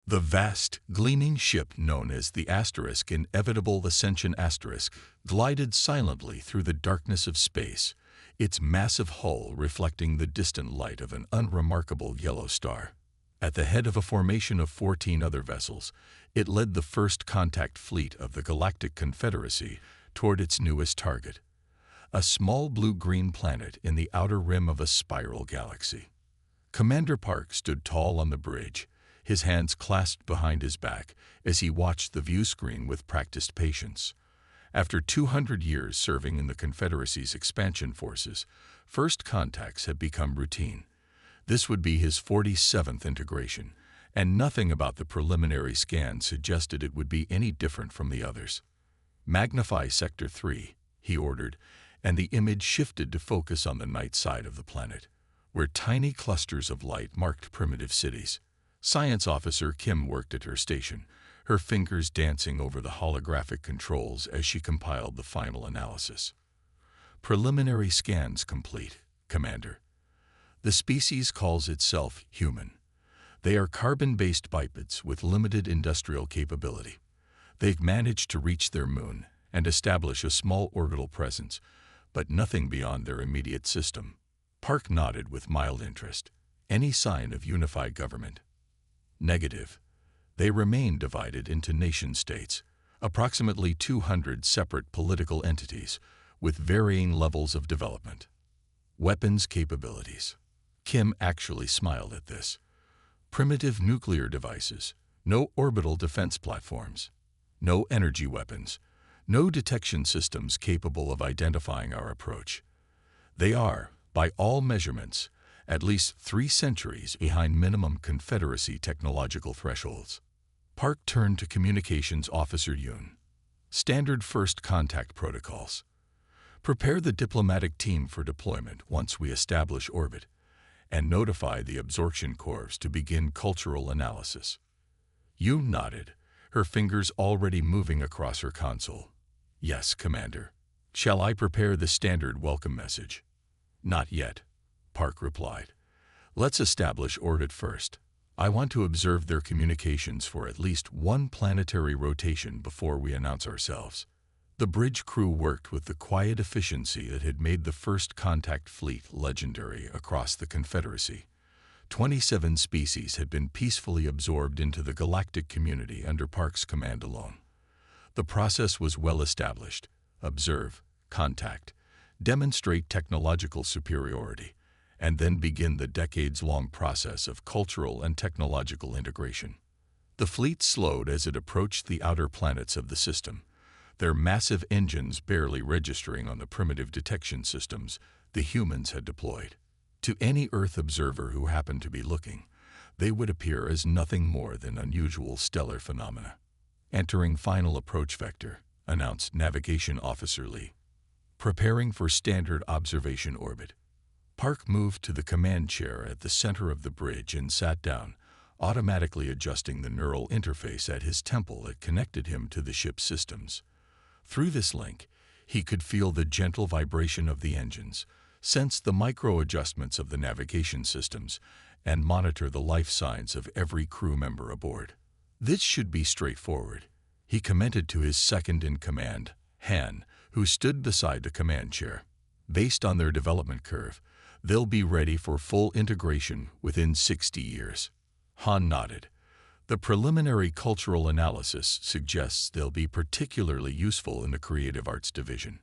The vast, gleaming ship known as the Asterisk, Inevitable Ascension Asterisk, glided silently through the darkness of space, its massive hull reflecting the distant light of an unremarkable yellow star. At the head of a formation of 14 other vessels, it led the first contact fleet of the Galactic Confederacy toward its newest target, a small blue-green planet in the outer rim of a spiral galaxy. Commander Park stood tall on the bridge, his hands clasped behind his back as he watched the view screen with practiced patience. After 200 years serving in the Confederacy's expansion forces, first contacts had become routine. This would be his 47th integration, and nothing about the preliminary scan suggested it would be any different from the others. "Magnify Sector 3, he ordered, and the image shifted to focus on the night side of the planet, where tiny clusters of light marked primitive cities. Science Officer Kim worked at her station, her fingers dancing over the holographic controls as she compiled the final analysis. "Preliminary scans complete, Commander. The species calls itself human. They are carbon-based bipeds with limited industrial capability. They've managed to reach their moon and establish a small orbital presence, but nothing beyond their immediate system." Park nodded with mild interest. "Any sign of unified government?" "Negative. They remain divided into nation-states, approximately 200 separate political entities with varying levels of development. Weapons capabilities." Kim actually smiled at this. "Primitive nuclear devices, no orbital defense platforms, no energy weapons, no detection systems capable of identifying our approach. They are, by all measurements, at least 3 centuries behind minimum Confederacy technological thresholds." Park turned to Communications Officer Yoon. "Standard first contact protocols. Prepare the diplomatic team for deployment once we establish orbit, and notify the absorption corps to begin cultural analysis." Yoon nodded, her fingers already moving across her console. "Yes, Commander. Shall I prepare the standard welcome message?" "Not yet," Park replied. "Let's establish orbit first. I want to observe their communications for at least 1 planetary rotation before we announce ourselves." The bridge crew worked with the quiet efficiency that had made the first contact fleet legendary across the Confederacy. 27 species had been peacefully absorbed into the galactic community under Park's command alone. The process was well established: observe, contact, demonstrate technological superiority, and then begin the decades-long process of cultural and technological integration. The fleet slowed as it approached the outer planets of the system, their massive engines barely registering on the primitive detection systems the humans had deployed. To any Earth observer who happened to be looking, they would appear as nothing more than unusual stellar phenomena. "Entering final approach vector," announced Navigation Officer Lee. "Preparing for standard observation orbit." Park moved to the command chair at the center of the bridge and sat down, automatically adjusting the neural interface at his temple that connected him to the ship's systems. Through this link, he could feel the gentle vibration of the engines, sense the micro-adjustments of the navigation systems, and monitor the life signs of every crew member aboard. "This should be straightforward," he commented to his second-in-command, Han, who stood beside the command chair. "Based on their development curve, they'll be ready for full integration within 60 years. Han nodded. "The preliminary cultural analysis suggests they'll be particularly useful in the creative arts division.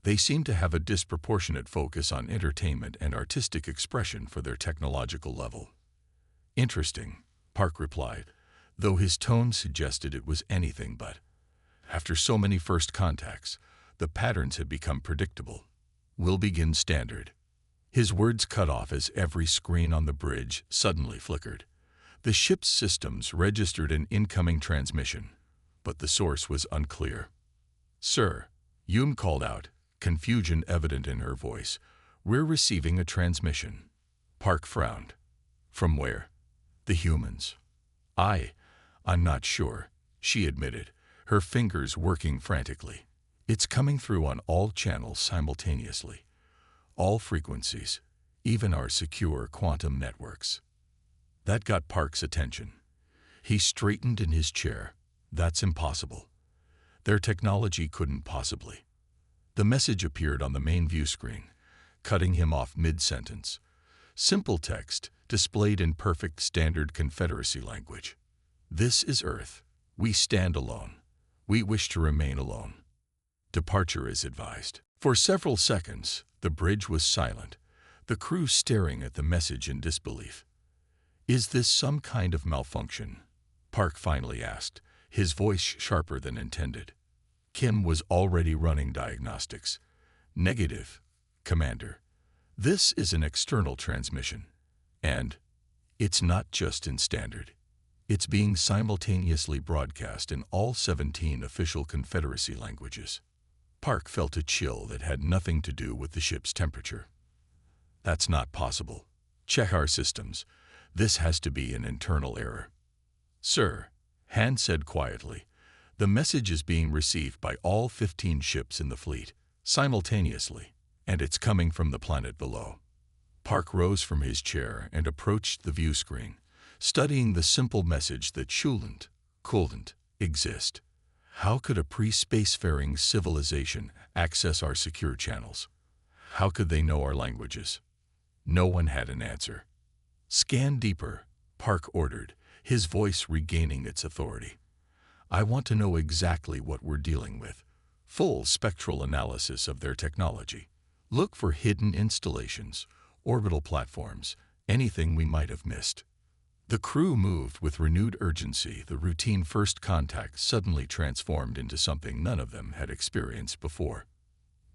They seem to have a disproportionate focus on entertainment and artistic expression for their technological level." "Interesting," Park replied, though his tone suggested it was anything but. After so many first contacts, the patterns had become predictable. "We'll begin standard." His words cut off as every screen on the bridge suddenly flickered. The ship's systems registered an incoming transmission, but the source was unclear. "Sir," Yoon called out, confusion evident in her voice, "we're receiving a transmission." Park frowned. "From where?" "The humans." I'm not sure," she admitted, her fingers working frantically. "It's coming through on all channels simultaneously. All frequencies, even our secure quantum networks." That got Park's attention. He straightened in his chair. That's impossible. Their technology couldn't possibly. The message appeared on the main view screen, cutting him off mid-sentence. Simple text, displayed in perfect standard Confederacy language. This is Earth. We stand alone. We wish to remain alone. Departure is advised. For several seconds, the bridge was silent, the crew staring at the message in disbelief. Is this some kind of malfunction? Park finally asked, his voice sharper than intended. Kim was already running diagnostics. Negative, Commander. This is an external transmission. And it's not just in standard. It's being simultaneously broadcast in all 17 official Confederacy languages. Park felt a chill that had nothing to do with the ship's temperature. That's not possible. Check our systems. This has to be an internal error. Sir, Han said quietly, the message is being received by all 15 ships in the fleet, simultaneously, and it's coming from the planet below. Park rose from his chair and approached the view screen, studying the simple message that couldn't exist. How could a pre-spacefaring civilization access our secure channels? How could they know our languages? No one had an answer. Scan deeper, Park ordered, his voice regaining its authority. I want to know exactly what we're dealing with. Full spectral analysis of their technology. Look for hidden installations, orbital platforms, anything we might have missed. The crew moved with renewed urgency. The routine first contact suddenly transformed into something none of them had experienced before.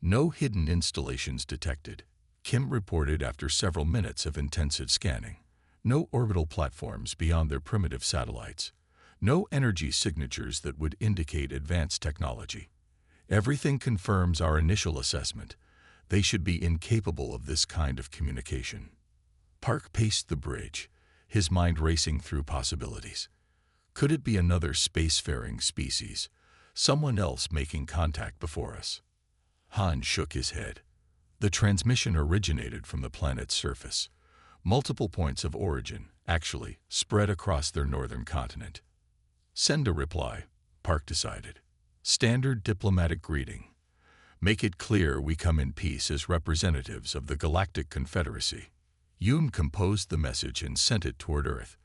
No hidden installations detected, Kim reported after several minutes of intensive scanning. No orbital platforms beyond their primitive satellites. No energy signatures that would indicate advanced technology. Everything confirms our initial assessment. They should be incapable of this kind of communication. Park paced the bridge, his mind racing through possibilities. Could it be another spacefaring species, someone else making contact before us? Han shook his head. The transmission originated from the planet's surface. Multiple points of origin, actually, spread across their northern continent. Send a reply, Park decided. Standard diplomatic greeting. Make it clear we come in peace as representatives of the Galactic Confederacy. Yoon composed the message and sent it toward Earth.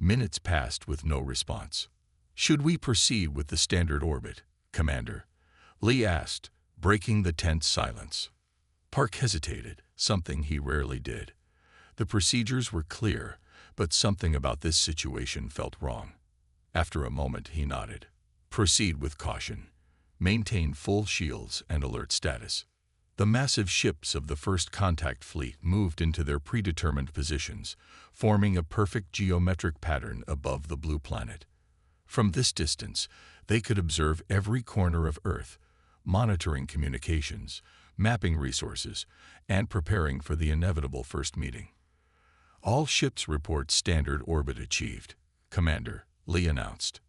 Minutes passed with no response. Should we proceed with the standard orbit, Commander? Lee asked, breaking the tense silence. Park hesitated, something he rarely did. The procedures were clear, but something about this situation felt wrong. After a moment, he nodded. Proceed with caution. Maintain full shields and alert status. The massive ships of the first contact fleet moved into their predetermined positions, forming a perfect geometric pattern above the blue planet. From this distance, they could observe every corner of Earth, monitoring communications, mapping resources, and preparing for the inevitable first meeting. All ships report standard orbit achieved, Commander, Lee announced.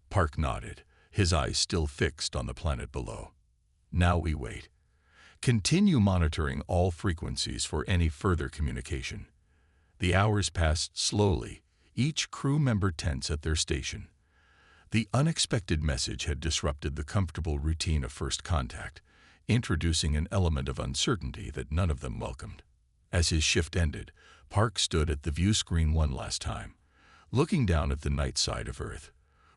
Park nodded, his eyes still fixed on the planet below. Now we wait. Continue monitoring all frequencies for any further communication. The hours passed slowly, each crew member tense at their station. The unexpected message had disrupted the comfortable routine of first contact, introducing an element of uncertainty that none of them welcomed. As his shift ended, Park stood at the view screen one last time, looking down at the night side of Earth,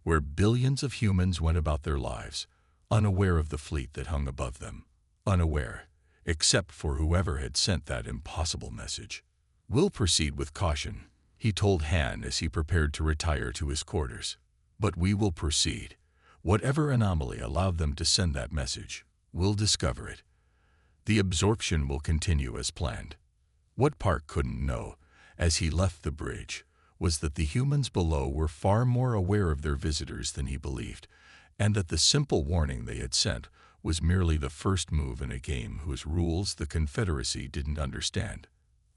where billions of humans went about their lives, unaware of the fleet that hung above them. Unaware, except for whoever had sent that impossible message. We'll proceed with caution, he told Han as he prepared to retire to his quarters. But we will proceed. Whatever anomaly allowed them to send that message, we'll discover it. The absorption will continue as planned. What Park couldn't know, as he left the bridge, was that the humans below were far more aware of their visitors than he believed, and that the simple warning they had sent was merely the first move in a game whose rules the Confederacy didn't understand.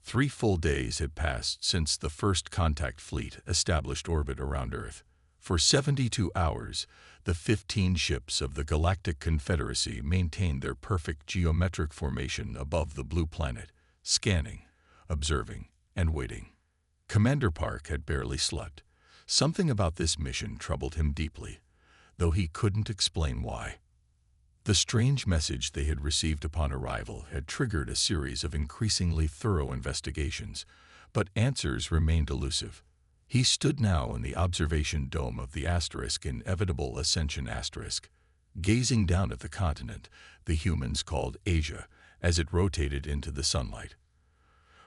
3 full days had passed since the first contact fleet established orbit around Earth. For 72 hours, the 15 ships of the Galactic Confederacy maintained their perfect geometric formation above the blue planet, scanning, observing, and waiting. Commander Park had barely slept, Something about this mission troubled him deeply, though he couldn't explain why. The strange message they had received upon arrival had triggered a series of increasingly thorough investigations, but answers remained elusive. He stood now in the observation dome of the Inevitable Ascension Asterisk, gazing down at the continent the humans called Asia as it rotated into the sunlight.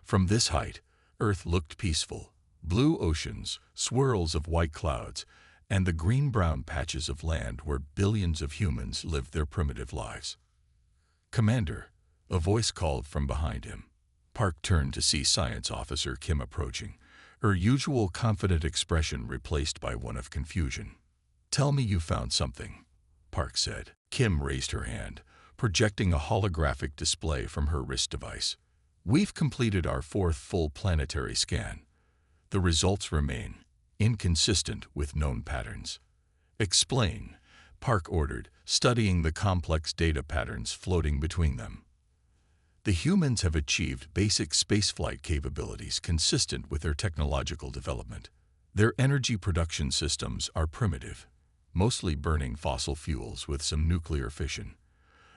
From this height, Earth looked peaceful. Blue oceans, swirls of white clouds, and the green-brown patches of land where billions of humans lived their primitive lives. "Commander," a voice called from behind him. Park turned to see Science Officer Kim approaching, her usual confident expression replaced by one of confusion. "Tell me you found something," Park said. Kim raised her hand, projecting a holographic display from her wrist device. "We've completed our 4th full planetary scan. The results remain inconsistent with known patterns." "Explain," Park ordered, studying the complex data patterns floating between them. "The humans have achieved basic spaceflight capabilities consistent with their technological development. Their energy production systems are primitive, mostly burning fossil fuels with some nuclear fission.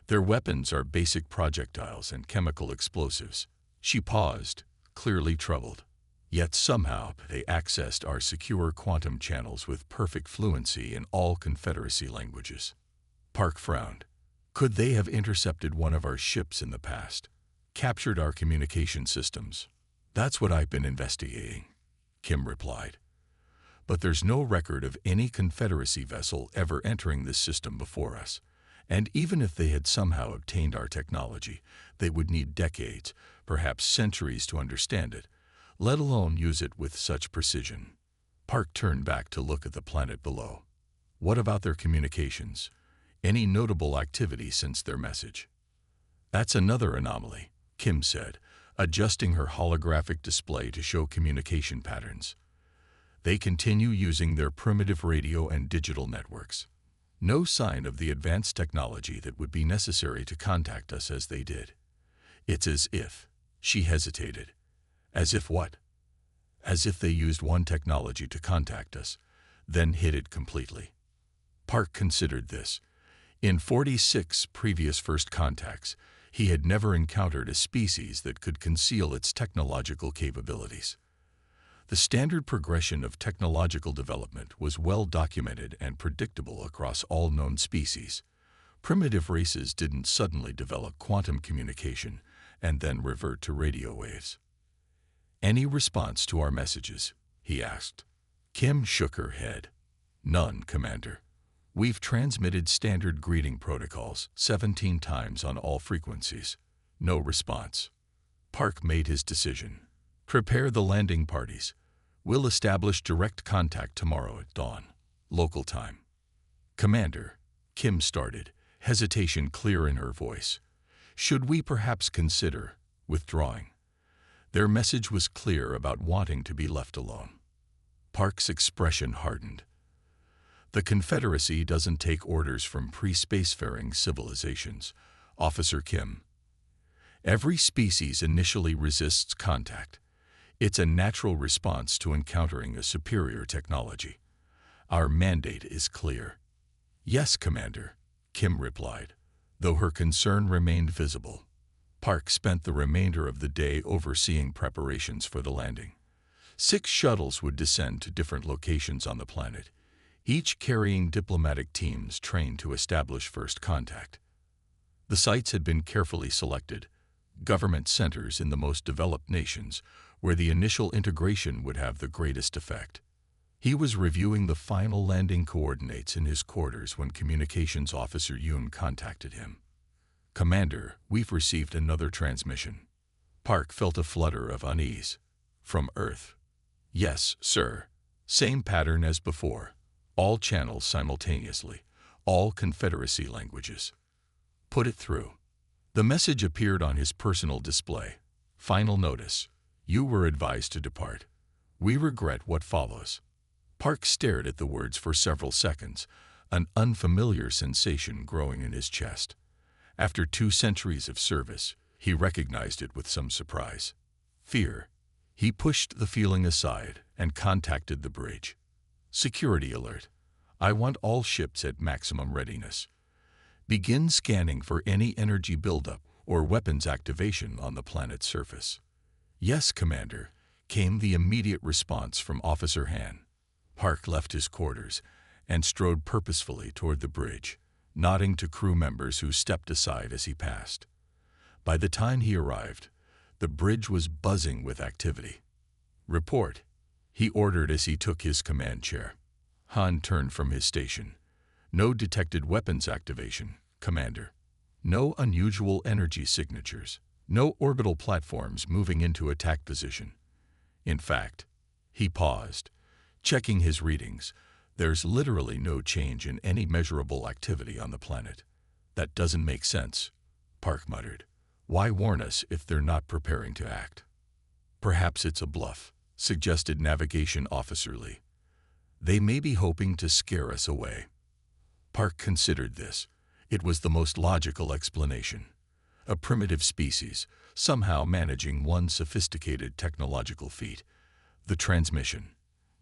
Their weapons are basic projectiles and chemical explosives." She paused, clearly troubled. "Yet somehow they accessed our secure quantum channels with perfect fluency in all Confederacy languages." Park frowned. "Could they have intercepted one of our ships in the past? Captured our communication systems?" "That's what I've been investigating," Kim replied. "But there's no record of any Confederacy vessel ever entering this system before us. And even if they had somehow obtained our technology, they would need decades, perhaps centuries to understand it, let alone use it with such precision." Park turned back to look at the planet below. "What about their communications? Any notable activity since their message?" "That's another anomaly," Kim said, adjusting her holographic display to show communication patterns. "They continue using their primitive radio and digital networks. No sign of the advanced technology that would be necessary to contact us as they did. It's as if—" She hesitated. "As if what?" "As if they used one technology to contact us, then hid it completely." Park considered this. In 46 previous first contacts, he had never encountered a species that could conceal its technological capabilities. The standard progression of technological development was well documented and predictable across all known species. Primitive races didn't suddenly develop quantum communication and then revert to radio waves. "Any response to our messages?" he asked. Kim shook her head. "None, Commander. We've transmitted standard greeting protocols 17 times on all frequencies. No response." Park made his decision. "Prepare the landing parties. We'll establish direct contact tomorrow at dawn, local time." "Commander," Kim started, hesitation clear in her voice, "should we perhaps consider withdrawing?" Their message was clear about wanting to be left alone. Park's expression hardened. "The Confederacy doesn't take orders from pre-spacefaring civilizations, Officer Kim. Every species initially resists contact. It's a natural response to encountering a superior technology. Our mandate is clear." "Yes, Commander," Kim replied, though her concern remained visible. Park spent the remainder of the day overseeing preparations for the landing. 6 shuttles would descend to different locations on the planet, each carrying diplomatic teams trained to establish first contact. The sites had been carefully selected, government centers in the most developed nations, where the initial integration would have the greatest effect. He was reviewing the final landing coordinates in his quarters when Communications Officer Yoon contacted him. "Commander, we've received another transmission." Park felt a flutter of unease. "From Earth?" "Yes, sir. Same pattern as before. All channels simultaneously. All Confederacy languages." "Put it through." The message appeared on his personal display. "Final notice. You were advised to depart. We regret what follows." Park stared at the words for several seconds, an unfamiliar sensation growing in his chest. After 2 centuries of service, he recognized it with some surprise. Fear. He pushed the feeling aside and contacted the bridge. Security alert. I want all ships at maximum readiness. Begin scanning for any energy buildup or weapons activation on the planet's surface. Yes, Commander, came the immediate response from Officer Han. Park left his quarters and strode purposefully toward the bridge, nodding to crew members who stepped aside as he passed. By the time he arrived, the bridge was buzzing with activity. Report, he ordered as he took his command chair. Han turned from his station. No detected weapons activation, Commander. No unusual energy signatures. No orbital platforms moving into attack position. In fact, he paused, checking his readings. There's literally no change in any measurable activity on the planet. That doesn't make sense, Park muttered. Why warn us if they're not preparing to act? Perhaps it's a bluff, suggested Navigation Officer Lee. They may be hoping to scare us away. Park considered this. It was the most logical explanation. A primitive species, somehow managing one sophisticated technological feat, the transmission,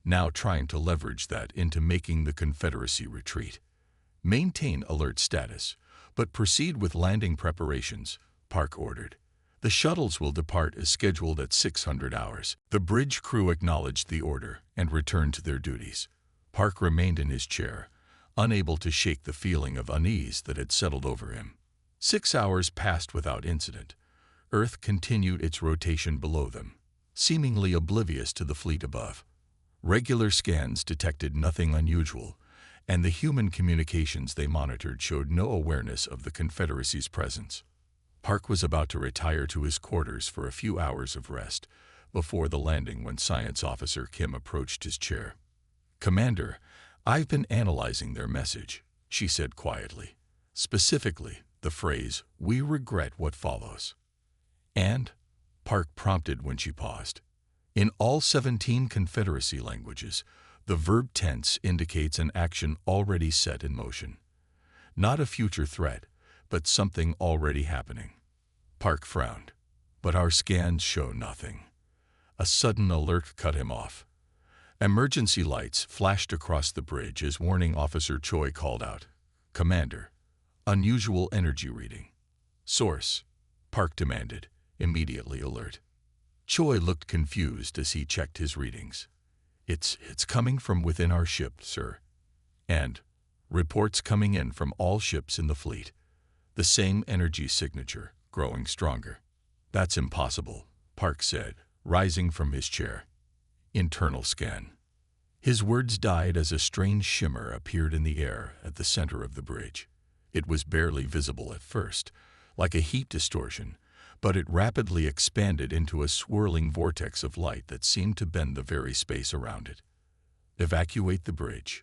now trying to leverage that into making the Confederacy retreat. Maintain alert status, but proceed with landing preparations, Park ordered. The shuttles will depart as scheduled at 600 hours. The bridge crew acknowledged the order and returned to their duties. Park remained in his chair, unable to shake the feeling of unease that had settled over him. 6 hours passed without incident. Earth continued its rotation below them, seemingly oblivious to the fleet above. Regular scans detected nothing unusual, and the human communications they monitored showed no awareness of the Confederacy's presence. Park was about to retire to his quarters for a few hours of rest before the landing when Science Officer Kim approached his chair. Commander, I've been analyzing their message, she said quietly. Specifically, the phrase, "We regret what follows." And? Park prompted when she paused. In all 17 Confederacy languages, the verb tense indicates an action already set in motion. Not a future threat, but something already happening. Park frowned. But our scans show nothing. A sudden alert cut him off. Emergency lights flashed across the bridge as Warning Officer Choi called out, "Commander, unusual energy reading." "Source?" Park demanded, immediately alert. Choi looked confused as he checked his readings. It's coming from within our ship, sir. And reports coming in from all ships in the fleet. The same energy signature, growing stronger." "That's impossible," Park said, rising from his chair. "Internal scan." His words died as a strange shimmer appeared in the air at the center of the bridge. It was barely visible at first, like a heat distortion, but it rapidly expanded into a swirling vortex of light that seemed to bend the very space around it. "Evacuate the bridge,"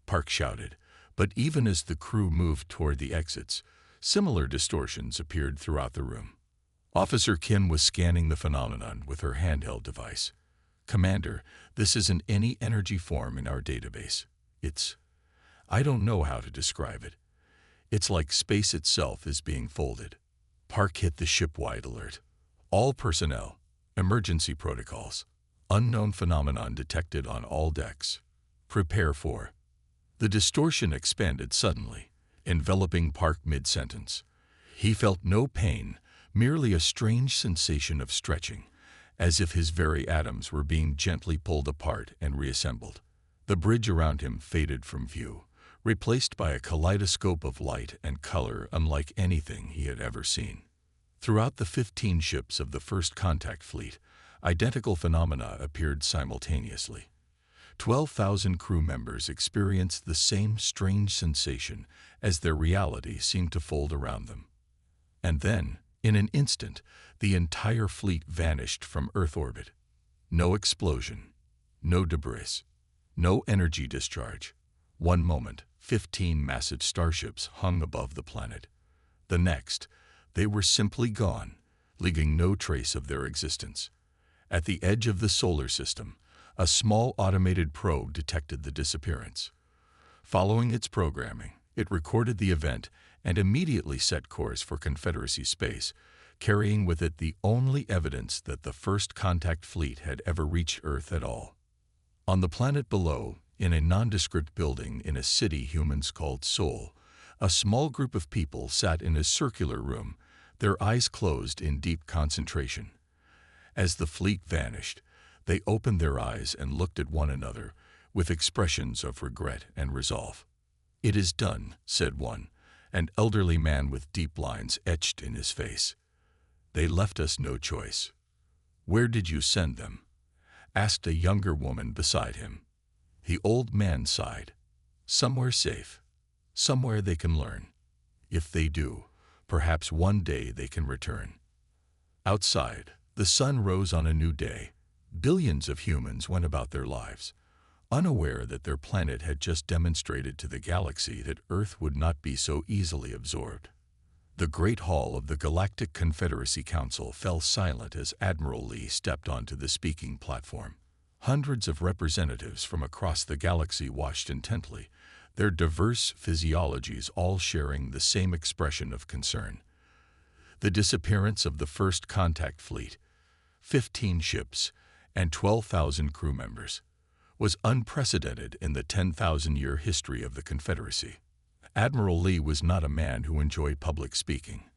Park shouted, but even as the crew moved toward the exits, similar distortions appeared throughout the room. Officer Kim was scanning the phenomenon with her handheld device. "Commander, this isn't any energy form in our database. I don't know how to describe it. It's like space itself is being folded." Park hit the ship-wide alert. "All personnel, emergency protocols, unknown phenomenon detected on all decks. Prepare for." The distortion expanded suddenly, enveloping Park mid-sentence. He felt no pain, merely a strange sensation of stretching, as if his very atoms were being gently pulled apart and reassembled. The bridge around him faded from view, replaced by a kaleidoscope of light and color unlike anything he had ever seen. Throughout the 15 ships of the First Contact Fleet, identical phenomena appeared simultaneously. 12,000 crew members experienced the same strange sensation as their reality seemed to fold around them. And then, in an instant, the entire fleet vanished from Earth orbit. No explosion, no debris, no energy discharge. One moment, 15 massive starships hung above the planet. The next, they were simply gone, leaving no trace of their existence. At the edge of the solar system, a small automated probe detected the disappearance. Following its programming, it recorded the event and immediately set course for Confederacy space, carrying with it the only evidence that the First Contact Fleet had ever reached Earth at all. On the planet below, In a nondescript building in a city humans called Seoul, a small group of people sat in a circular room, their eyes closed in deep concentration. As the fleet vanished, they opened their eyes and looked at one another with expressions of regret and resolve. "It is done," said one, an elderly man with deep lines etched in his face. "They left us no choice." "Where did you send them?" asked a younger woman beside him. The old man sighed. "Somewhere safe. Somewhere they can learn. If they do, perhaps one day they can return." Outside, the sun rose on a new day. Billions of humans went about their lives, unaware that their planet had just demonstrated to the galaxy that Earth would not be so easily absorbed. The Great Hall of the Galactic Confederacy Council fell silent as Admiral Lee stepped onto the speaking platform. Hundreds of representatives from across the galaxy watched intently, their diverse physiologies all sharing the same expression of concern. The disappearance of the first contact fleet, 15 ships, and 12,000 crew members, was unprecedented in the 10,000-year history of the Confederacy. Admiral Lee was not a man who enjoyed public speaking.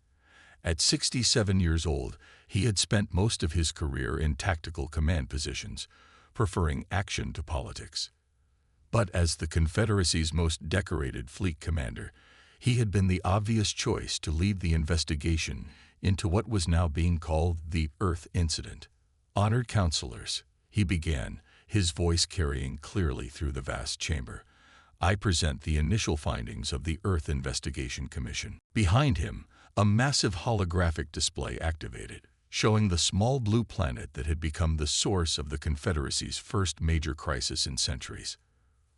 At 67 years old, he had spent most of his career in tactical command positions, preferring action to politics. But as the Confederacy's most decorated fleet commander, he had been the obvious choice to lead the investigation into what was now being called the Earth Incident. "Honored counselors," he began, his voice carrying clearly through the vast chamber, "I present the initial findings of the Earth Investigation Commission." Behind him, a massive holographic display activated, showing the small blue planet that had become the source of the Confederacy's first major crisis in centuries.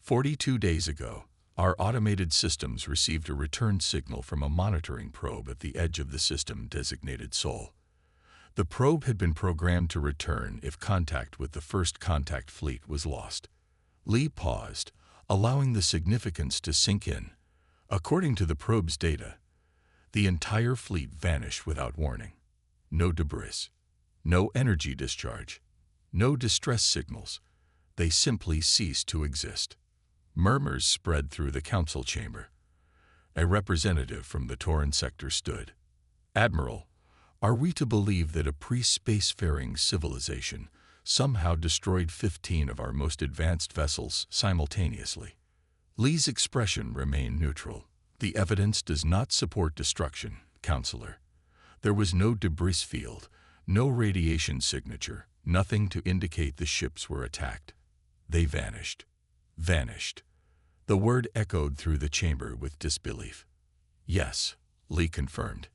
42 days ago, our automated systems received a return signal from a monitoring probe at the edge of the system designated Sol. The probe had been programmed to return if contact with the first contact fleet was lost. Lee paused, allowing the significance to sink in. According to the probe's data, the entire fleet vanished without warning. No debris, no energy discharge, no distress signals. They simply ceased to exist. Murmurs spread through the council chamber. A representative from the Tauran sector stood. "Admiral, are we to believe that a pre-spacefaring civilization somehow destroyed 15 of our most advanced vessels simultaneously?" Lee's expression remained neutral. "The evidence does not support destruction, Counselor. There was no debris field, no radiation signature, nothing to indicate the ships were attacked. They vanished. Vanished." The word echoed through the chamber with disbelief. "Yes," Lee confirmed.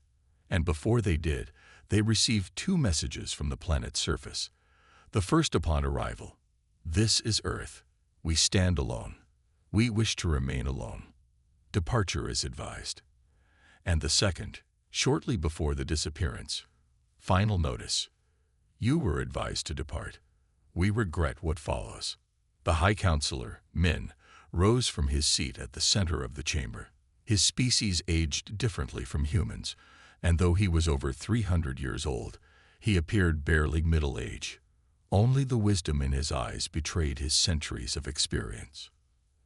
"And before they did, they received 2 messages from the planet's surface. The first upon arrival: 'This is Earth. We stand alone. We wish to remain alone. Departure is advised.' And the second, shortly before the disappearance: 'Final notice. You were advised to depart. We regret what follows.'" The High Counselor, Min, rose from his seat at the center of the chamber. His species aged differently from humans, and though he was over 300 years old, he appeared barely middle-aged. Only the wisdom in his eyes betrayed his centuries of experience.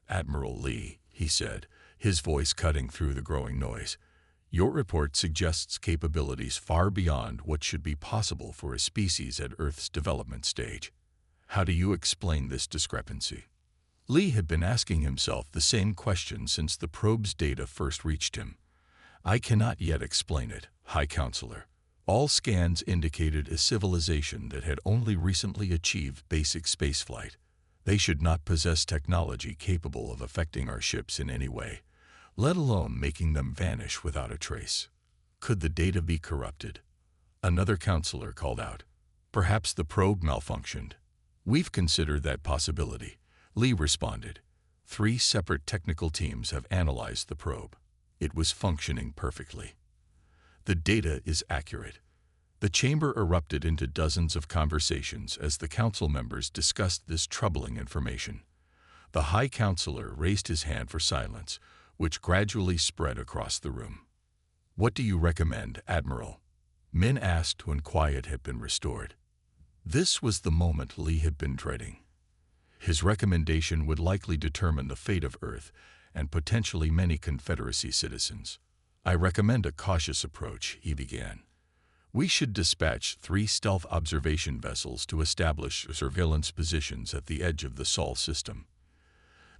"Admiral Lee," he said, his voice cutting through the growing noise, "your report suggests capabilities far beyond what should be possible for a species at Earth's development stage. How do you explain this discrepancy?" Lee had been asking himself the same question since the probe's data first reached him. "I cannot yet explain it, High Counselor. All scans indicated a civilization that had only recently achieved basic spaceflight. They should not possess technology capable of affecting our ships in any way, let alone making them vanish without a trace. Could the data be corrupted?" Another counselor called out. "Perhaps the probe malfunctioned." "We've considered that possibility," Lee responded. 3 separate technical teams have analyzed the probe. It was functioning perfectly. The data is accurate. The chamber erupted into dozens of conversations as the council members discussed this troubling information. The High Counselor raised his hand for silence, which gradually spread across the room. "What do you recommend, Admiral?" Min asked when quiet had been restored. This was the moment Lee had been dreading. His recommendation would likely determine the fate of Earth and potentially many Confederacy citizens. "I recommend a cautious approach," he began. "We should dispatch 3 stealth observation vessels to establish surveillance positions at the edge of the Sol system.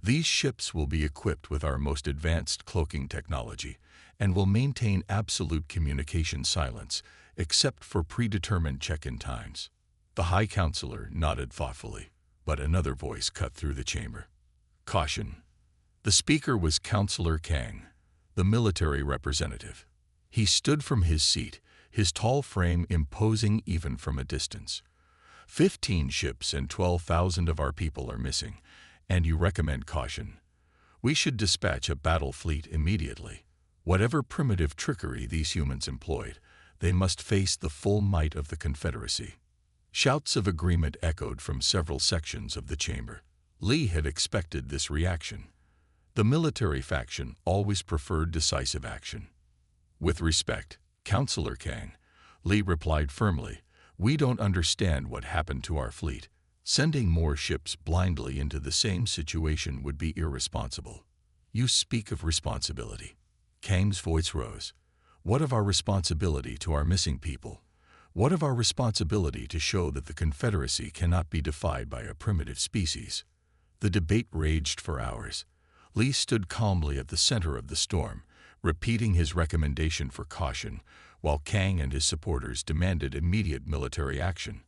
These ships will be equipped with our most advanced cloaking technology and will maintain absolute communication silence, except for predetermined check-in times." The High Counselor nodded thoughtfully, but another voice cut through the chamber. "Caution." The speaker was Counselor Kang, the military representative. He stood from his seat, his tall frame imposing even from a distance. 15 ships and 12,000 of our people are missing, and you recommend caution. We should dispatch a battle fleet immediately. Whatever primitive trickery these humans employed, they must face the full might of the Confederacy. Shouts of agreement echoed from several sections of the chamber. Lee had expected this reaction. The military faction always preferred decisive action. "With respect, Counselor Kang," Lee replied firmly, "we don't understand what happened to our fleet. Sending more ships blindly into the same situation would be irresponsible." "You speak of responsibility." Kang's voice rose. "What of our responsibility to our missing people? What of our responsibility to show that the Confederacy cannot be defied by a primitive species?" The debate raged for hours. Lee stood calmly at the center of the storm, repeating his recommendation for caution, while Kang and his supporters demanded immediate military action.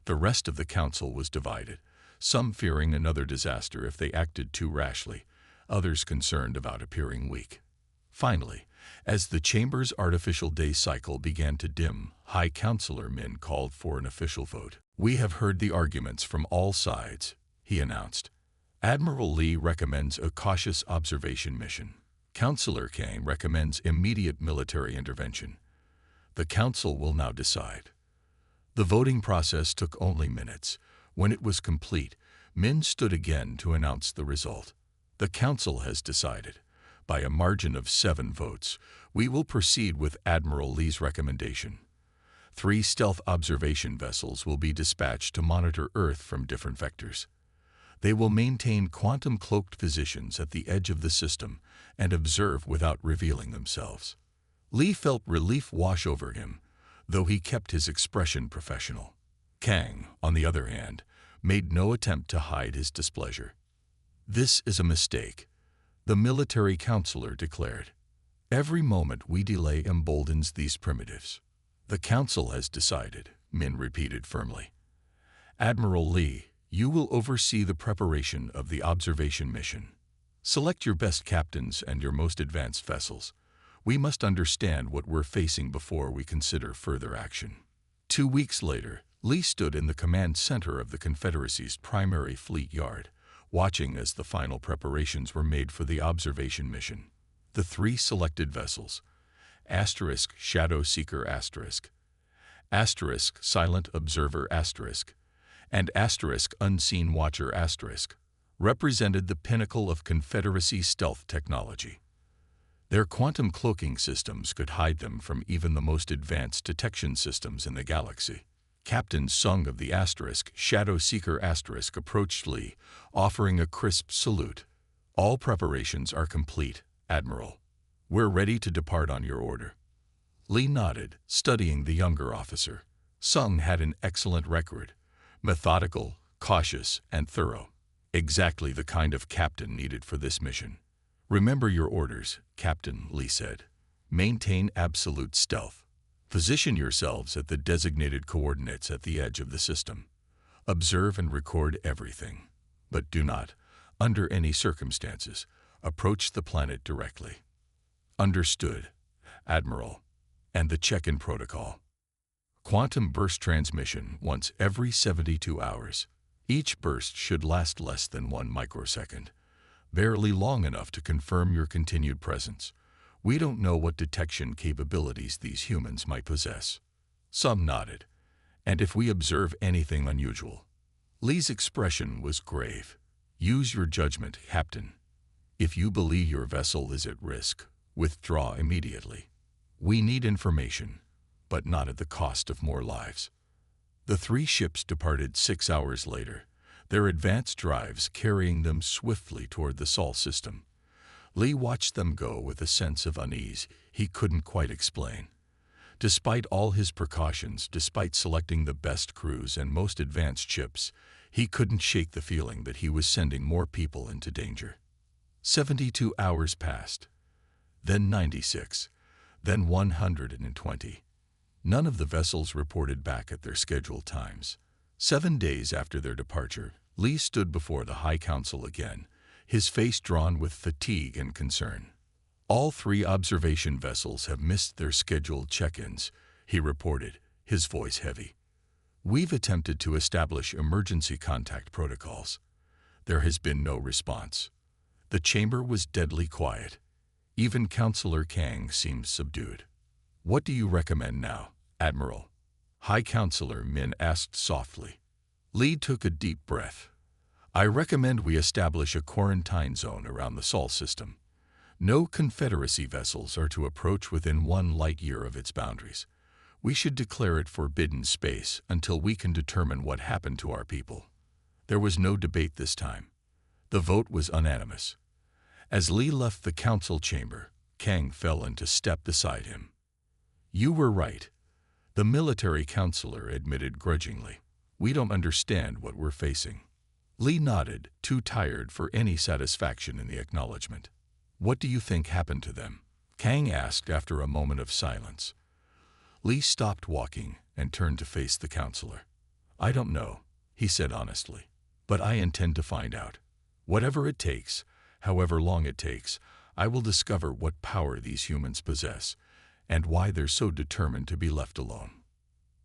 The rest of the council was divided, some fearing another disaster if they acted too rashly, others concerned about appearing weak. Finally, as the chamber's artificial day cycle began to dim, High Counselor Min called for an official vote. "We have heard the arguments from all sides," he announced. "Admiral Lee recommends a cautious observation mission. Counselor Kang recommends immediate military intervention. The council will now decide." The voting process took only minutes. When it was complete, Min stood again to announce the result. "The council has decided. By a margin of 7 votes, we will proceed with Admiral Lee's recommendation. 3 stealth observation vessels will be dispatched to monitor Earth from different vectors. They will maintain quantum-cloaked positions at the edge of the system and observe without revealing themselves." Lee felt relief wash over him, though he kept his expression professional. Kang, on the other hand, made no attempt to hide his displeasure. "This is a mistake," the military counselor declared. "Every moment we delay emboldens these primitives." "The council has decided," Min repeated firmly. "Admiral Lee, you will oversee the preparation of the observation mission. Select your best captains and your most advanced vessels. We must understand what we're facing before we consider further action." 2 weeks later, Lee stood in the command center of the Confederacy's primary fleet yard, watching as the final preparations were made for the observation mission. The 3 selected vessels, * Shadow Seeker *, Silent Observer *, and * Unseen Watcher *, represented the pinnacle of Confederacy stealth technology. Their quantum cloaking systems could hide them from even the most advanced detection systems in the galaxy. Captain Sung of the * Shadow Seeker * approached Lee, offering a crisp salute. "All preparations are complete, Admiral. We're ready to depart on your order." Lee nodded, studying the younger officer. Sung had an excellent record, methodical, cautious, and thorough. Exactly the kind of captain needed for this mission. "Remember your orders, Captain," Lee said. "Maintain absolute stealth. Position yourselves at the designated coordinates at the edge of the system. Observe and record everything. But do not, under any circumstances, approach the planet directly." "Understood, Admiral." "And the check-in protocol. Quantum burst transmission once every 72 hours. Each burst should last less than 1 microsecond. Barely long enough to confirm your continued presence. We don't know what detection capabilities these humans might possess." Some nodded. "And if we observe anything unusual?" Lee's expression was grave. "Use your judgment, Captain. If you believe your vessel is at risk, withdraw immediately. We need information, but not at the cost of more lives." The 3 ships departed 6 hours later, their advanced drives carrying them swiftly toward the Sol system. Lee watched them go with a sense of unease he couldn't quite explain. Despite all his precautions, despite selecting the best crews and most advanced ships, he couldn't shake the feeling that he was sending more people into danger. 72 hours passed, then 96, then 120. None of the vessels reported back at their scheduled times. 7 days after their departure, Lee stood before the High Council again, his face drawn with fatigue and concern. "All 3 observation vessels have missed their scheduled check-ins," he reported, his voice heavy. "We've attempted to establish emergency contact protocols. There has been no response." The chamber was deadly quiet. Even Counselor Kang seemed subdued. "What do you recommend now, Admiral?" High Counselor Min asked softly. Lee took a deep breath. "I recommend we establish a quarantine zone around the Sol system. No Confederacy vessels are to approach within 1 light-year of its boundaries. We should declare it forbidden space until we can determine what happened to our people." There was no debate this time. The vote was unanimous. As Lee left the council chamber, Kang fell into step beside him. "You were right," the military counselor admitted grudgingly. "We don't understand what we're facing." Lee nodded, too tired for any satisfaction in the acknowledgement. "What do you think happened to them?" Kang asked after a moment of silence. Lee stopped walking and turned to face the counselor. "I don't know," he said honestly, "but I intend to find out. Whatever it takes, however long it takes, I will discover what power these humans possess and why they're so determined to be left alone."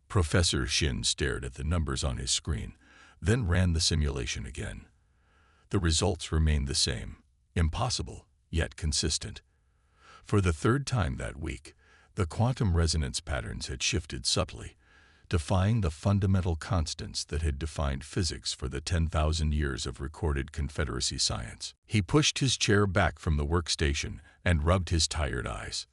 Professor Shin stared at the numbers on his screen, then ran the simulation again. The results remained the same, impossible, yet consistent. For the 3rd time that week, the quantum resonance patterns had shifted subtly, defying the fundamental constants that had defined physics for the 10,000 years of recorded Confederacy science. He pushed his chair back from the workstation and rubbed his tired eyes.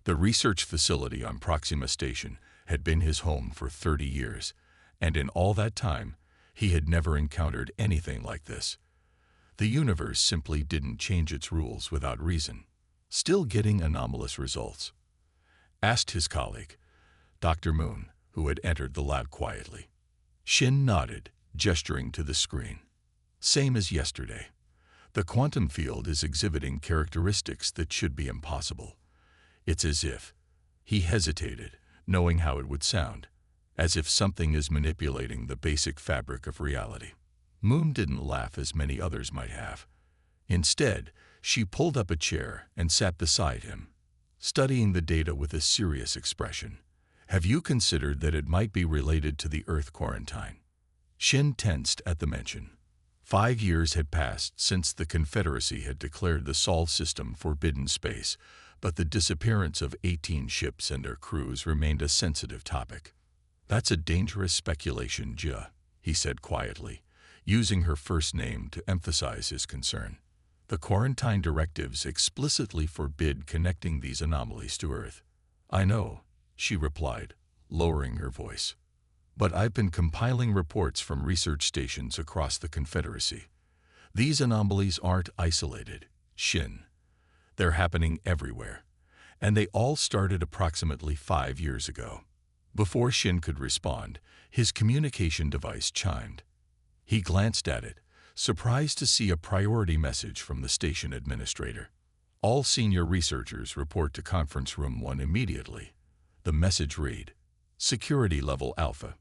The research facility on Proxima Station had been his home for 30 years, and in all that time, he had never encountered anything like this. The universe simply didn't change its rules without reason. "Still getting anomalous results?" asked his colleague, Dr. Moon, who had entered the lab quietly. Shin nodded, gesturing to the screen. "Same as yesterday. The quantum field is exhibiting characteristics that should be impossible. It's as if," he hesitated, knowing how it would sound, "as if something is manipulating the basic fabric of reality." Moon didn't laugh as many others might have. Instead, she pulled up a chair and sat beside him, studying the data with a serious expression. "Have you considered that it might be related to the Earth quarantine?" Shin tensed at the mention. 5 years had passed since the Confederacy had declared the Sol system forbidden space, but the disappearance of 18 ships and their crews remained a sensitive topic. "That's a dangerous speculation, Jia," he said quietly, using her first name to emphasize his concern. "The quarantine directives explicitly forbid connecting these anomalies to Earth." "I know," she replied, lowering her voice. "But I've been compiling reports from research stations across the Confederacy. These anomalies aren't isolated, Shin. They're happening everywhere, and they all started approximately 5 years ago." Before Shin could respond, his communication device chimed. He glanced at it, surprised to see a priority message from the station administrator. "All senior researchers report to Conference Room 1 immediately." The message read, "Security Level Alpha."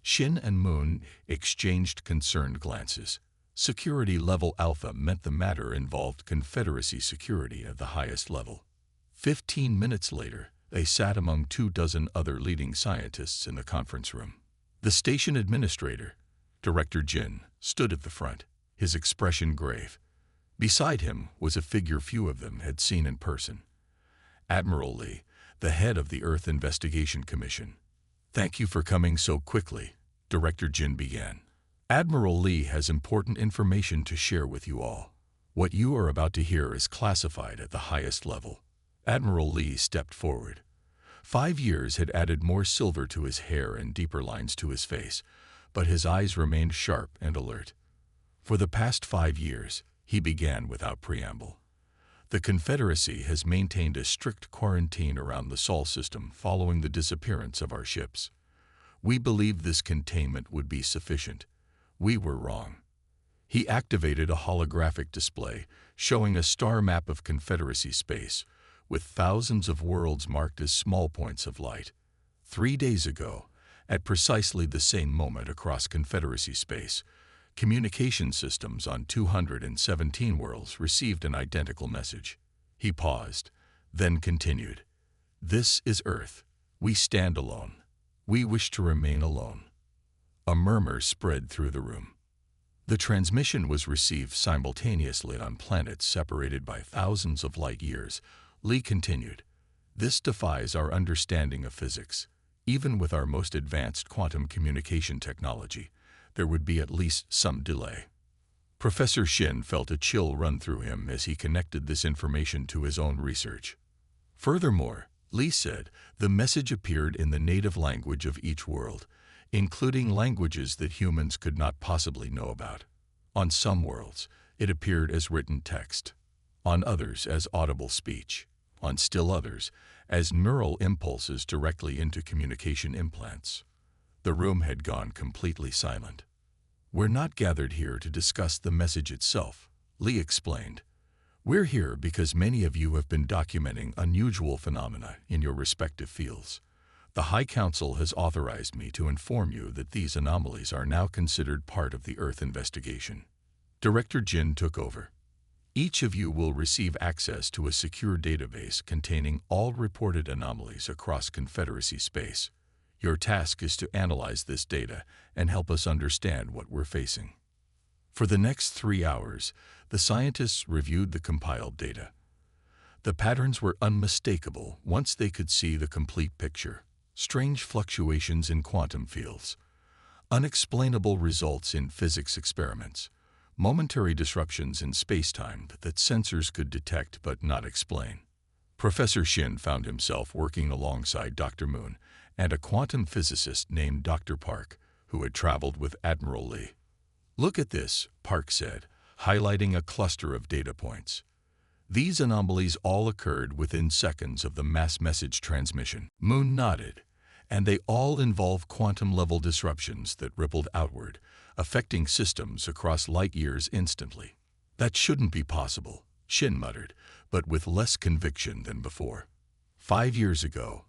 Shin and Moon exchanged concerned glances. Security Level Alpha meant the matter involved Confederacy security at the highest level. 15 minutes later, they sat among 24 other leading scientists in the conference room. The station administrator, Director Jin, stood at the front, his expression grave. Beside him was a figure few of them had seen in person. Admiral Lee, the head of the Earth Investigation Commission. "Thank you for coming so quickly," Director Jin began. "Admiral Lee has important information to share with you all. What you are about to hear is classified at the highest level." Admiral Lee stepped forward. 5 years had added more silver to his hair and deeper lines to his face, but his eyes remained sharp and alert. For the past 5 years, he began without preamble. The Confederacy has maintained a strict quarantine around the Sol system following the disappearance of our ships. We believed this containment would be sufficient. We were wrong. He activated a holographic display showing a star map of Confederacy space, with thousands of worlds marked as small points of light. 3 days ago, at precisely the same moment across Confederacy space, communication systems on 217 worlds received an identical message. He paused, then continued. This is Earth. We stand alone. We wish to remain alone. A murmur spread through the room. The transmission was received simultaneously on planets separated by thousands of light years. Lee continued. This defies our understanding of physics. Even with our most advanced quantum communication technology, there would be at least some delay. Professor Shin felt a chill run through him as he connected this information to his own research. Furthermore, Lee said, the message appeared in the native language of each world, including languages that humans could not possibly know about. On some worlds, it appeared as written text. On others as audible speech. On still others, as neural impulses directly into communication implants. The room had gone completely silent. We're not gathered here to discuss the message itself, Lee explained. We're here because many of you have been documenting unusual phenomena in your respective fields. The High Council has authorized me to inform you that these anomalies are now considered part of the Earth investigation. Director Jin took over. Each of you will receive access to a secure database containing all reported anomalies across Confederacy space. Your task is to analyze this data and help us understand what we're facing. For the next 3 hours, the scientists reviewed the compiled data. The patterns were unmistakable once they could see the complete picture. Strange fluctuations in quantum fields, unexplainable results in physics experiments, momentary disruptions in space-time that sensors could detect but not explain. Professor Shin found himself working alongside Dr. Moon and a quantum physicist named Dr. Park, who had traveled with Admiral Lee. Look at this, Park said, highlighting a cluster of data points. These anomalies all occurred within seconds of the mass message transmission. Moon nodded, and they all involve quantum-level disruptions that rippled outward, affecting systems across light years instantly. That shouldn't be possible, Shin muttered, but with less conviction than before. 5 years ago,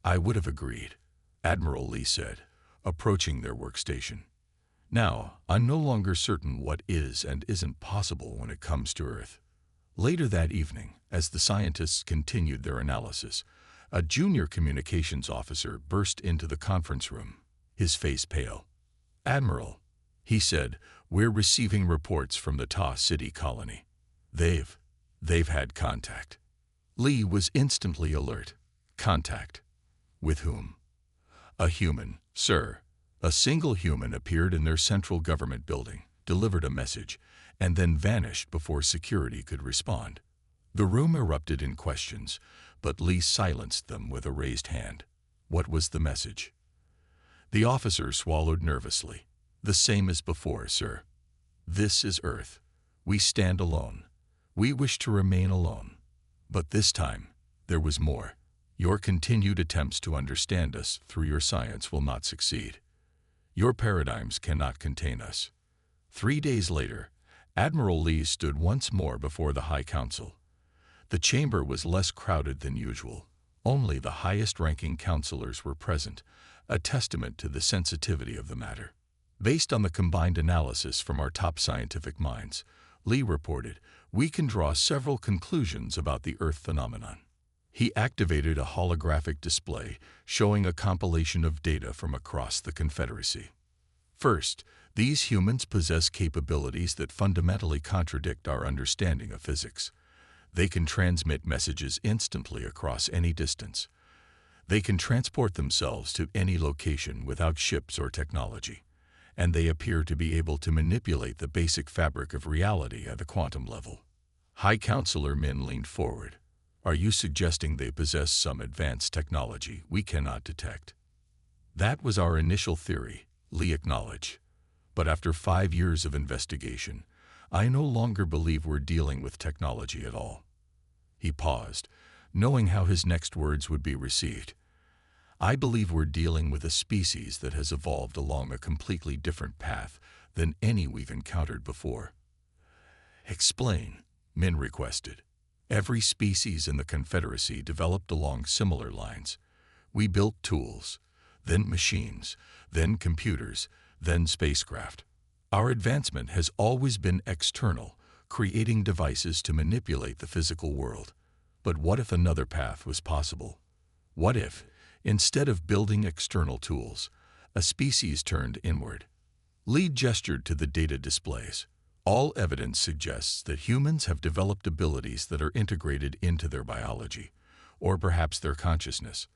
I would have agreed, Admiral Lee said, approaching their workstation. Now, I'm no longer certain what is and isn't possible when it comes to Earth. Later that evening, as the scientists continued their analysis, a junior communications officer burst into the conference room, his face pale. Admiral, he said, we're receiving reports from the Ta City colony. They've had contact. Lee was instantly alert. Contact. With whom? A human, sir. A single human appeared in their central government building, delivered a message, and then vanished before security could respond. The room erupted in questions, but Lee silenced them with a raised hand. What was the message? The officer swallowed nervously. The same as before, sir. This is Earth. We stand alone. We wish to remain alone. But this time, there was more. Your continued attempts to understand us through your science will not succeed. Your paradigms cannot contain us. 3 days later, Admiral Lee stood once more before the High Council. The chamber was less crowded than usual. Only the highest-ranking counselors were present, a testament to the sensitivity of the matter. Based on the combined analysis from our top scientific minds, Lee reported, we can draw several conclusions about the Earth phenomenon. He activated a holographic display showing a compilation of data from across the Confederacy. First, these humans possess capabilities that fundamentally contradict our understanding of physics. They can transmit messages instantly across any distance. They can transport themselves to any location without ships or technology. And they appear to be able to manipulate the basic fabric of reality at the quantum level. High Counselor Min leaned forward. Are you suggesting they possess some advanced technology we cannot detect? That was our initial theory, Lee acknowledged. But after 5 years of investigation, I no longer believe we're dealing with technology at all. He paused, knowing how his next words would be received. I believe we're dealing with a species that has evolved along a completely different path than any we've encountered before. Explain, Min requested. Every species in the Confederacy developed along similar lines. We built tools, then machines, then computers, then spacecraft. Our advancement has always been external, creating devices to manipulate the physical world. But what if another path was possible? What if, instead of building external tools, a species turned inward? Lee gestured to the data displays. All evidence suggests that humans have developed abilities that are integrated into their biology, or perhaps their consciousness.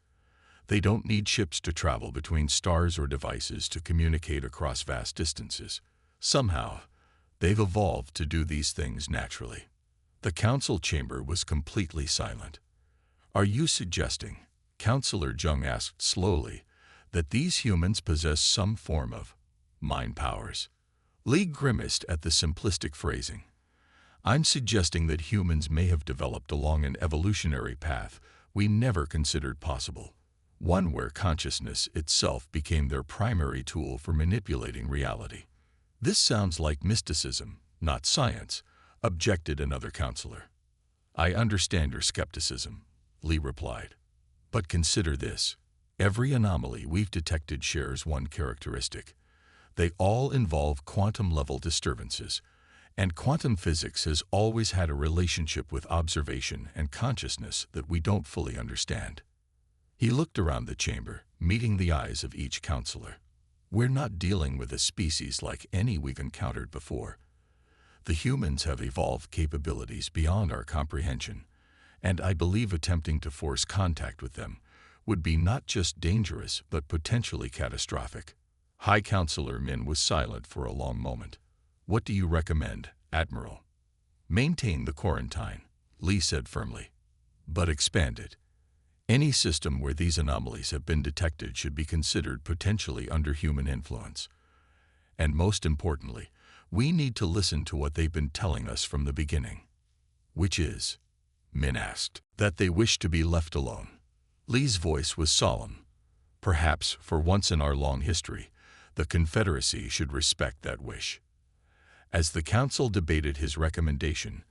They don't need ships to travel between stars or devices to communicate across vast distances. Somehow, they've evolved to do these things naturally. The council chamber was completely silent. Are you suggesting, Counselor Jung asked slowly, that these humans possess some form of mind powers? Lee grimaced at the simplistic phrasing. I'm suggesting that humans may have developed along an evolutionary path we never considered possible, one where consciousness itself became their primary tool for manipulating reality. This sounds like mysticism, not science, objected another counselor. I understand your skepticism, Lee replied. But consider this. Every anomaly we've detected shares one characteristic. They all involve quantum-level disturbances, and quantum physics has always had a relationship with observation and consciousness that we don't fully understand. He looked around the chamber, meeting the eyes of each counselor. We're not dealing with a species like any we've encountered before. The humans have evolved capabilities beyond our comprehension, and I believe attempting to force contact with them would be not just dangerous but potentially catastrophic. High Counselor Min was silent for a long moment. What do you recommend, Admiral? Maintain the quarantine, Lee said firmly. But expand it. Any system where these anomalies have been detected should be considered potentially under human influence. And most importantly, we need to listen to what they've been telling us from the beginning. Which is, Min asked, that they wish to be left alone. Lee's voice was solemn. Perhaps, for once in our long history, the Confederacy should respect that wish. As the Council debated his recommendation,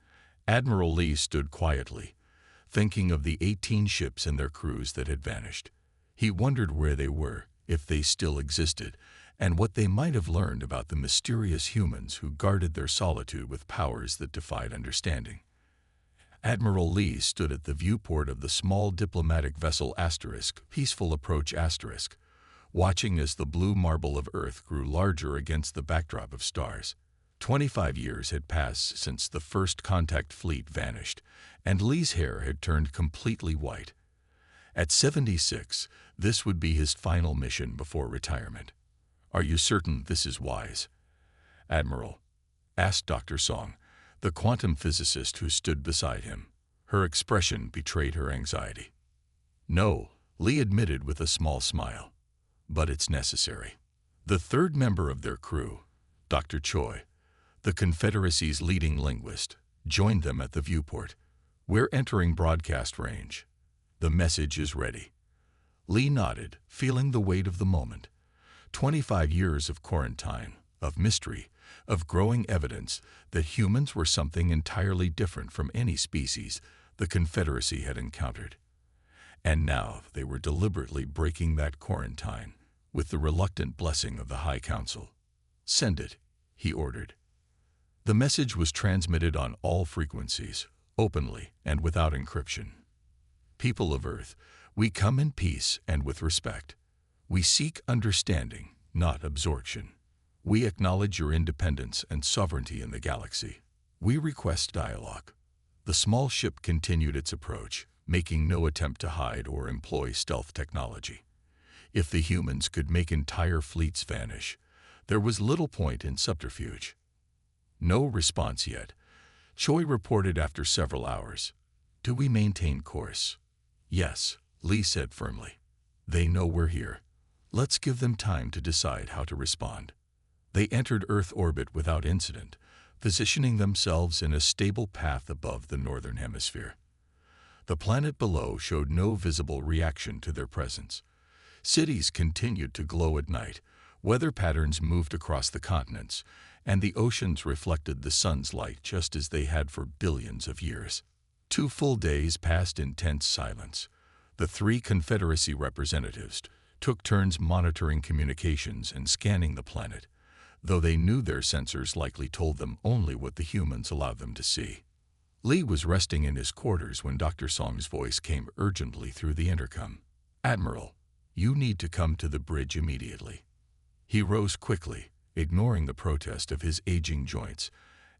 Admiral Lee stood quietly, thinking of the 18 ships and their crews that had vanished. He wondered where they were, if they still existed, and what they might have learned about the mysterious humans who guarded their solitude with powers that defied understanding. Admiral Lee stood at the viewport of the small diplomatic vessel Peaceful Approach *, watching as the blue marble of Earth grew larger against the backdrop of stars. 25 years had passed since the first contact fleet vanished, and Lee's hair had turned completely white. At 76, this would be his final mission before retirement. Are you certain this is wise, Admiral? Asked Dr. Song, the quantum physicist who stood beside him. Her expression betrayed her anxiety. No, Lee admitted with a small smile. But it's necessary. The third member of their crew, Dr. Choi, the Confederacy's leading linguist, joined them at the viewport. We're entering broadcast range. The message is ready. Lee nodded, feeling the weight of the moment. 25 years of quarantine, of mystery, of growing evidence that humans were something entirely different from any species the Confederacy had encountered. And now they were deliberately breaking that quarantine with the reluctant blessing of the High Council. Send it, he ordered. The message was transmitted on all frequencies, openly and without encryption. People of Earth, we come in peace and with respect. We seek understanding, not absorption. We acknowledge your independence and sovereignty in the galaxy. We request dialogue. The small ship continued its approach, making no attempt to hide or employ stealth technology. If the humans could make entire fleets vanish, there was little point in subterfuge. No response yet. Choi reported after several hours. Do we maintain course? Yes, Lee said firmly. They know we're here. Let's give them time to decide how to respond. They entered Earth orbit without incident, positioning themselves in a stable path above the northern hemisphere. The planet below showed no visible reaction to their presence. Cities continued to glow at night, weather patterns moved across the continents, and the oceans reflected the sun's light just as they had for billions of years. 2 full days passed in tense silence. The 3 Confederacy representatives took turns monitoring communications and scanning the planet, though they knew their sensors likely told them only what the humans allowed them to see. Lee was resting in his quarters when Dr. Song's voice came urgently through the intercom. "Admiral, you need to come to the bridge immediately." He rose quickly, ignoring the protest of his aging joints,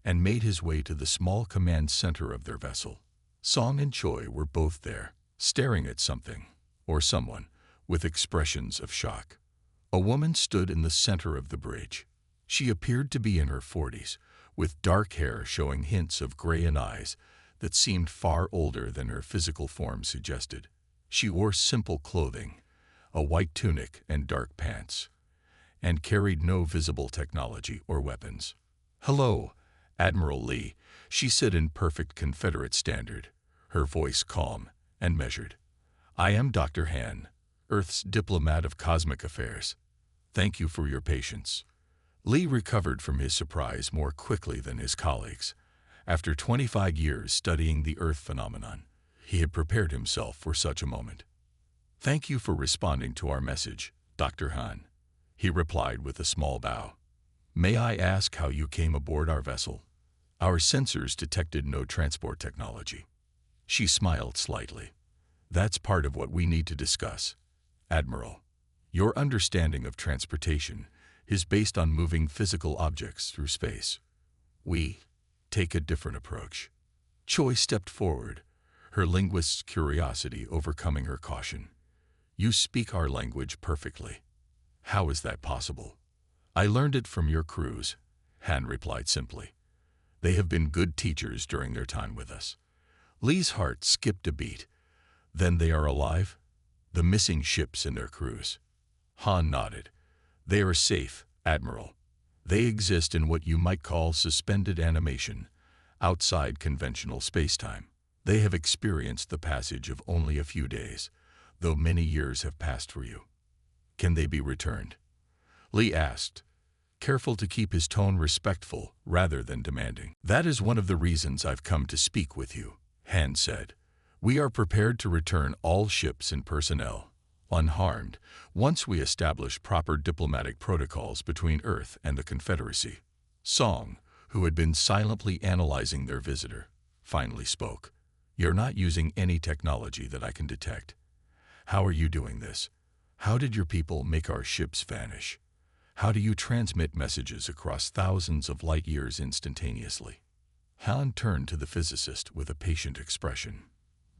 and made his way to the small command center of their vessel. Song and Choi were both there, staring at something, or someone, with expressions of shock. A woman stood in the center of the bridge. She appeared to be in her 40s, with dark hair showing hints of gray and eyes that seemed far older than her physical form suggested. She wore simple clothing, a white tunic and dark pants, and carried no visible technology or weapons. "Hello, Admiral Lee," she said in perfect Confederate standard, her voice calm and measured. "I am Dr. Han, Earth's diplomat of cosmic affairs. Thank you for your patience." Lee recovered from his surprise more quickly than his colleagues. After 25 years studying the Earth phenomenon, he had prepared himself for such a moment. "Thank you for responding to our message, Dr. Han," he replied with a small bow. "May I ask how you came aboard our vessel? Our sensors detected no transport technology." She smiled slightly. "That's part of what we need to discuss, Admiral. Your understanding of transportation is based on moving physical objects through space. We take a different approach." Choi stepped forward, her linguist's curiosity overcoming her caution. "You speak our language perfectly. How is that possible?" "I learned it from your crews," Han replied simply. "They have been good teachers during their time with us." Lee's heart skipped a beat. "Then they are alive? The missing ships and their crews?" Han nodded. "They are safe, Admiral. They exist in what you might call suspended animation, outside conventional spacetime. They have experienced the passage of only a few days, though many years have passed for you. Can they be returned?" Lee asked, careful to keep his tone respectful rather than demanding. "That is one of the reasons I've come to speak with you," Han said. "We are prepared to return all ships and personnel, unharmed, once we establish proper diplomatic protocols between Earth and the Confederacy." Song, who had been silently analyzing their visitor, finally spoke. "You're not using any technology that I can detect. How are you doing this? How did your people make our ships vanish? How do you transmit messages across thousands of light years instantaneously?" Han turned to the physicist with a patient expression.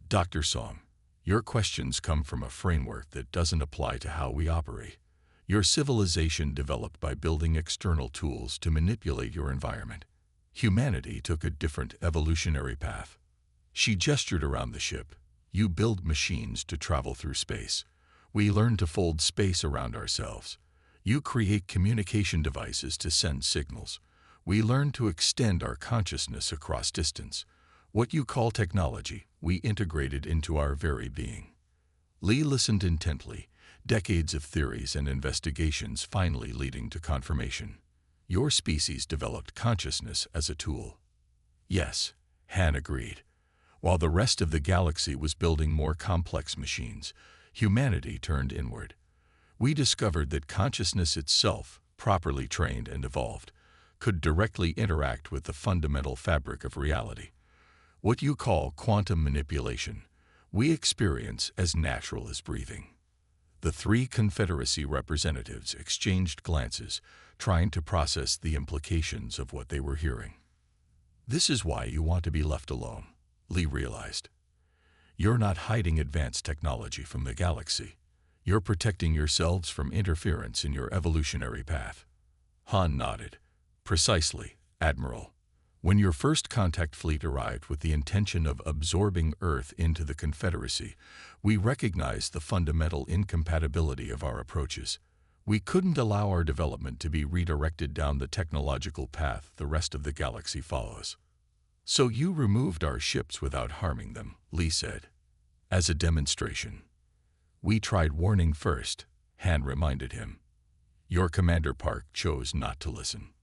"Dr. Song, your questions come from a framework that doesn't apply to how we operate. Your civilization developed by building external tools to manipulate your environment. Humanity took a different evolutionary path." She gestured around the ship. "You build machines to travel through space. We learn to fold space around ourselves. You create communication devices to send signals. We learn to extend our consciousness across distance. What you call technology, we integrated into our very being." Lee listened intently, decades of theories and investigations finally leading to confirmation. "Your species developed consciousness as a tool." "Yes," Han agreed. "While the rest of the galaxy was building more complex machines, humanity turned inward. We discovered that consciousness itself, properly trained and evolved, could directly interact with the fundamental fabric of reality. What you call quantum manipulation, we experience as natural as breathing." The 3 Confederacy representatives exchanged glances, trying to process the implications of what they were hearing. "This is why you want to be left alone," Lee realized. "You're not hiding advanced technology from the galaxy. You're protecting yourselves from interference in your evolutionary path." Han nodded. "Precisely, Admiral. When your first contact fleet arrived with the intention of absorbing Earth into the Confederacy, we recognized the fundamental incompatibility of our approaches. We couldn't allow our development to be redirected down the technological path the rest of the galaxy follows. So you removed our ships without harming them, Lee said. As a demonstration. We tried warning first, Han reminded him. Your Commander Park chose not to listen.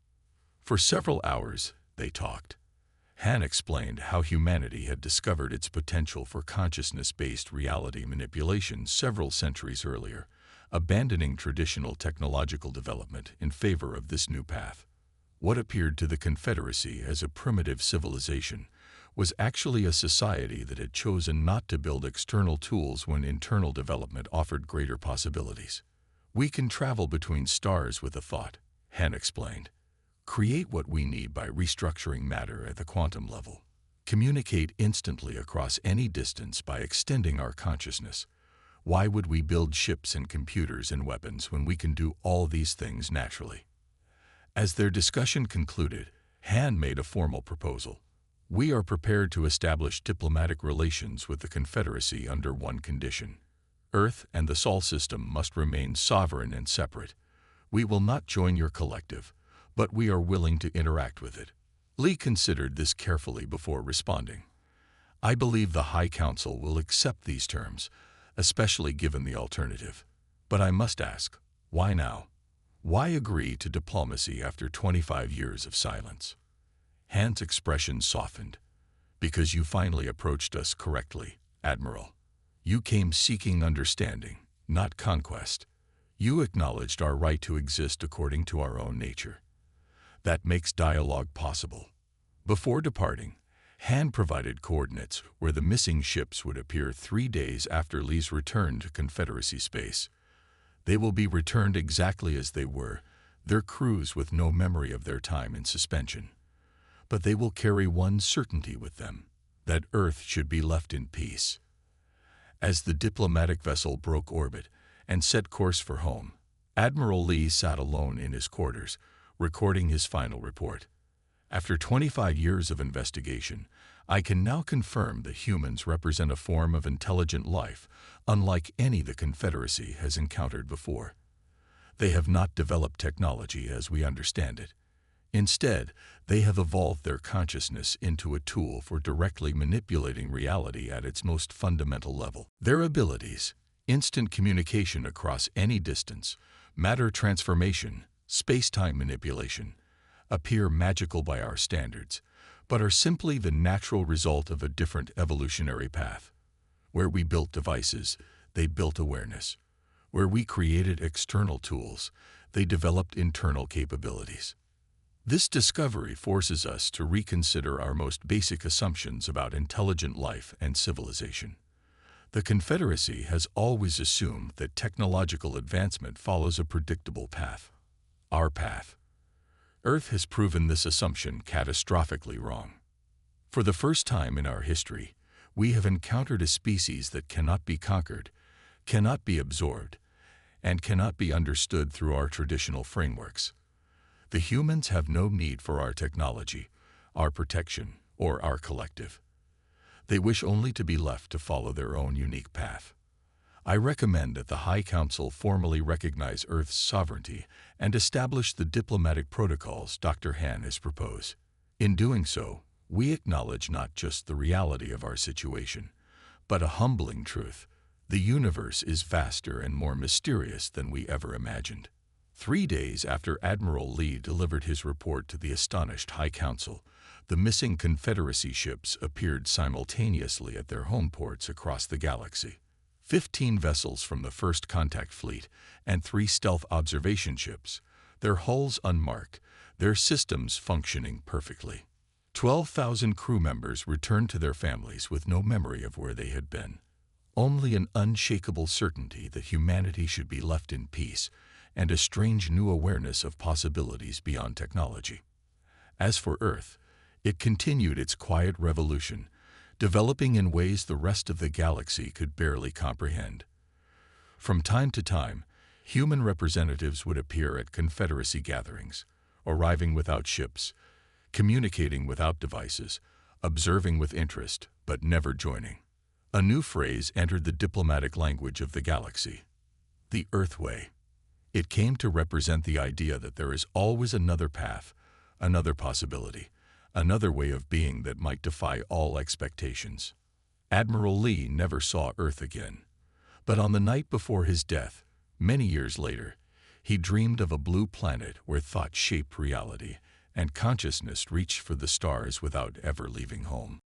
For several hours, they talked. Han explained how humanity had discovered its potential for consciousness-based reality manipulation several centuries earlier, abandoning traditional technological development in favor of this new path. What appeared to the Confederacy as a primitive civilization was actually a society that had chosen not to build external tools when internal development offered greater possibilities. We can travel between stars with a thought, Han explained. Create what we need by restructuring matter at the quantum level. Communicate instantly across any distance by extending our consciousness. Why would we build ships and computers and weapons when we can do all these things naturally? As their discussion concluded, Han made a formal proposal. We are prepared to establish diplomatic relations with the Confederacy under one condition. Earth and the Sol system must remain sovereign and separate. We will not join your collective, but we are willing to interact with it. Lee considered this carefully before responding. I believe the High Council will accept these terms, especially given the alternative. But I must ask, why now? Why agree to diplomacy after 25 years of silence? Han's expression softened. Because you finally approached us correctly, Admiral. You came seeking understanding, not conquest. You acknowledged our right to exist according to our own nature. That makes dialogue possible. Before departing, Han provided coordinates where the missing ships would appear 3 days after Lee's return to Confederacy space. They will be returned exactly as they were, their crews with no memory of their time in suspension. But they will carry one certainty with them, that Earth should be left in peace. As the diplomatic vessel broke orbit and set course for home, Admiral Lee sat alone in his quarters, recording his final report. After 25 years of investigation, I can now confirm that humans represent a form of intelligent life, unlike any the Confederacy has encountered before. They have not developed technology as we understand it. Instead, they have evolved their consciousness into a tool for directly manipulating reality at its most fundamental level. Their abilities, instant communication across any distance, matter transformation, space-time manipulation, appear magical by our standards, but are simply the natural result of a different evolutionary path. Where we built devices, they built awareness. Where we created external tools, they developed internal capabilities. This discovery forces us to reconsider our most basic assumptions about intelligent life and civilization. The Confederacy has always assumed that technological advancement follows a predictable path. Our path. Earth has proven this assumption catastrophically wrong. For the first time in our history, we have encountered a species that cannot be conquered, cannot be absorbed, and cannot be understood through our traditional frameworks. The humans have no need for our technology, our protection, or our collective. They wish only to be left to follow their own unique path. I recommend that the High Council formally recognize Earth's sovereignty and establish the diplomatic protocols Dr. Han has proposed. In doing so, we acknowledge not just the reality of our situation, but a humbling truth. The universe is vaster and more mysterious than we ever imagined. 3 days after Admiral Lee delivered his report to the astonished High Council, the missing Confederacy ships appeared simultaneously at their home ports across the galaxy. 15 vessels from the First Contact Fleet and 3 stealth observation ships, their hulls unmarked, their systems functioning perfectly. 12,000 crew members returned to their families with no memory of where they had been. Only an unshakable certainty that humanity should be left in peace and a strange new awareness of possibilities beyond technology. As for Earth, it continued its quiet revolution, developing in ways the rest of the galaxy could barely comprehend. From time to time, human representatives would appear at Confederacy gatherings, arriving without ships, communicating without devices, observing with interest, but never joining. A new phrase entered the diplomatic language of the galaxy: the Earthway. It came to represent the idea that there is always another path, another possibility, another way of being that might defy all expectations. Admiral Lee never saw Earth again, but on the night before his death, many years later, he dreamed of a blue planet where thought shaped reality and consciousness reached for the stars without ever leaving home.